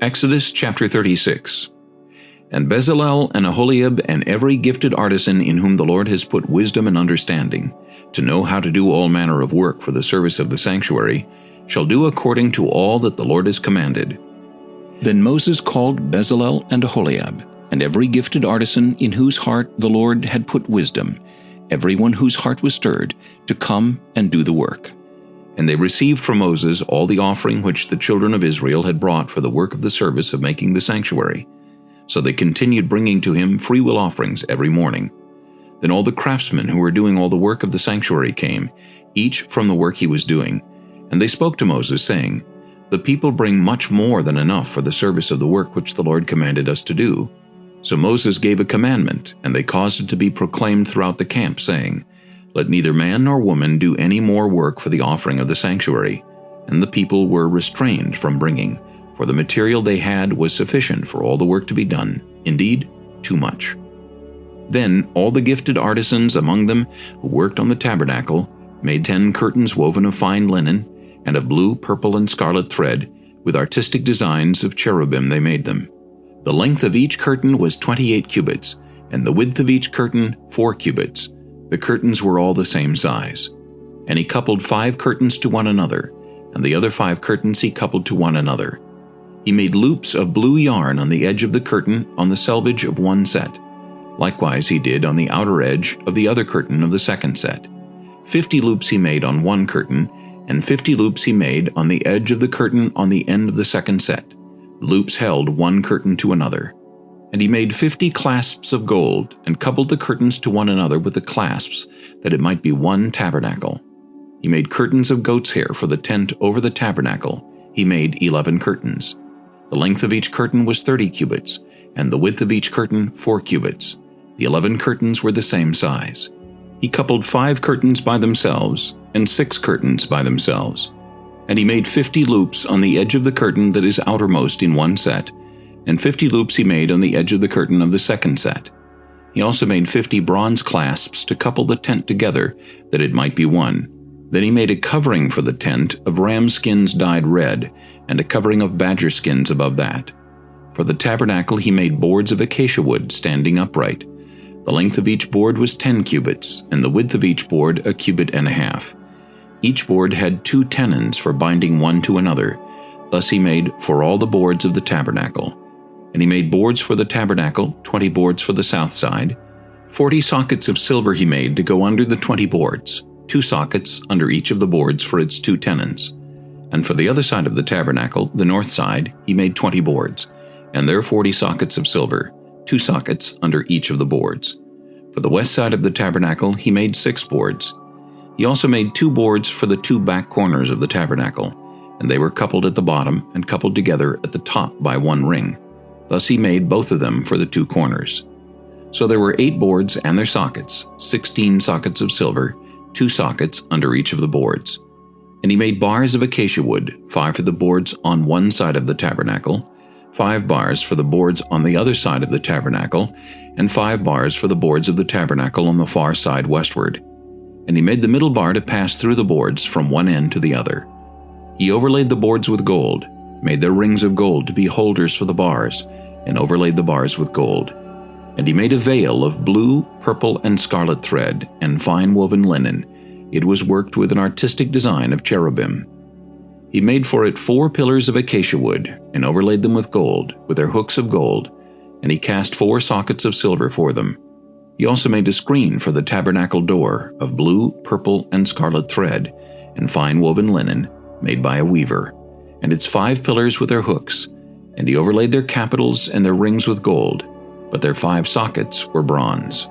Exodus chapter 36. And Bezalel and Aholiab and every gifted artisan in whom the Lord has put wisdom and understanding, to know how to do all manner of work for the service of the sanctuary, shall do according to all that the Lord has commanded. Then Moses called Bezalel and Aholiab, and every gifted artisan in whose heart the Lord had put wisdom, everyone whose heart was stirred, to come and do the work. And they received from Moses all the offering which the children of Israel had brought for the work of the service of making the sanctuary. So they continued bringing to him freewill offerings every morning. Then all the craftsmen who were doing all the work of the sanctuary came, each from the work he was doing. And they spoke to Moses, saying, The people bring much more than enough for the service of the work which the Lord commanded us to do. So Moses gave a commandment, and they caused it to be proclaimed throughout the camp, saying, Let neither man nor woman do any more work for the offering of the sanctuary. And the people were restrained from bringing, for the material they had was sufficient for all the work to be done, indeed, too much. Then all the gifted artisans among them who worked on the tabernacle made 10 curtains woven of fine linen, and of blue, purple, and scarlet thread, with artistic designs of cherubim they made them. The length of each curtain was 28 cubits, and the width of each curtain 4 cubits. The curtains were all the same size. And he coupled 5 curtains to one another, and the other 5 curtains he coupled to one another. He made loops of blue yarn on the edge of the curtain on the selvage of one set. Likewise he did on the outer edge of the other curtain of the second set. 50 loops he made on one curtain, and 50 loops he made on the edge of the curtain on the end of the second set. The loops held one curtain to another. And he made 50 clasps of gold, and coupled the curtains to one another with the clasps, that it might be one tabernacle. He made curtains of goat's hair for the tent over the tabernacle. He made 11 curtains. The length of each curtain was 30 cubits, and the width of each curtain 4 cubits. The 11 curtains were the same size. He coupled 5 curtains by themselves, and 6 curtains by themselves. And he made 50 loops on the edge of the curtain that is outermost in one set, and 50 loops he made on the edge of the curtain of the second set. He also made 50 bronze clasps to couple the tent together, that it might be one. Then he made a covering for the tent of ram skins dyed red, and a covering of badger skins above that. For the tabernacle he made boards of acacia wood standing upright. The length of each board was 10 cubits, and the width of each board 1.5 cubits. Each board had 2 tenons for binding one to another. Thus he made for all the boards of the tabernacle. And he made boards for the tabernacle, 20 boards for the south side. 40 sockets of silver he made to go under the 20 boards, 2 sockets under each of the boards for its 2 tenons. And for the other side of the tabernacle, the north side, he made 20 boards, and there 40 sockets of silver, 2 sockets under each of the boards. For the west side of the tabernacle he made 6 boards. He also made 2 boards for the 2 back corners of the tabernacle, and they were coupled at the bottom and coupled together at the top by 1 ring. Thus he made both of them for the 2 corners. So there were 8 boards and their sockets, 16 sockets of silver, 2 sockets under each of the boards. And he made bars of acacia wood, 5 for the boards on one side of the tabernacle, 5 bars for the boards on the other side of the tabernacle, and 5 bars for the boards of the tabernacle on the far side westward. And he made the middle bar to pass through the boards from one end to the other. He overlaid the boards with gold, made their rings of gold to be holders for the bars, and overlaid the bars with gold. And he made a veil of blue, purple, and scarlet thread, and fine woven linen. It was worked with an artistic design of cherubim. He made for it 4 pillars of acacia wood, and overlaid them with gold, with their hooks of gold, and he cast 4 sockets of silver for them. He also made a screen for the tabernacle door of blue, purple, and scarlet thread, and fine woven linen, made by a weaver, and its 5 pillars with their hooks, and he overlaid their capitals and their rings with gold, but their 5 sockets were bronze.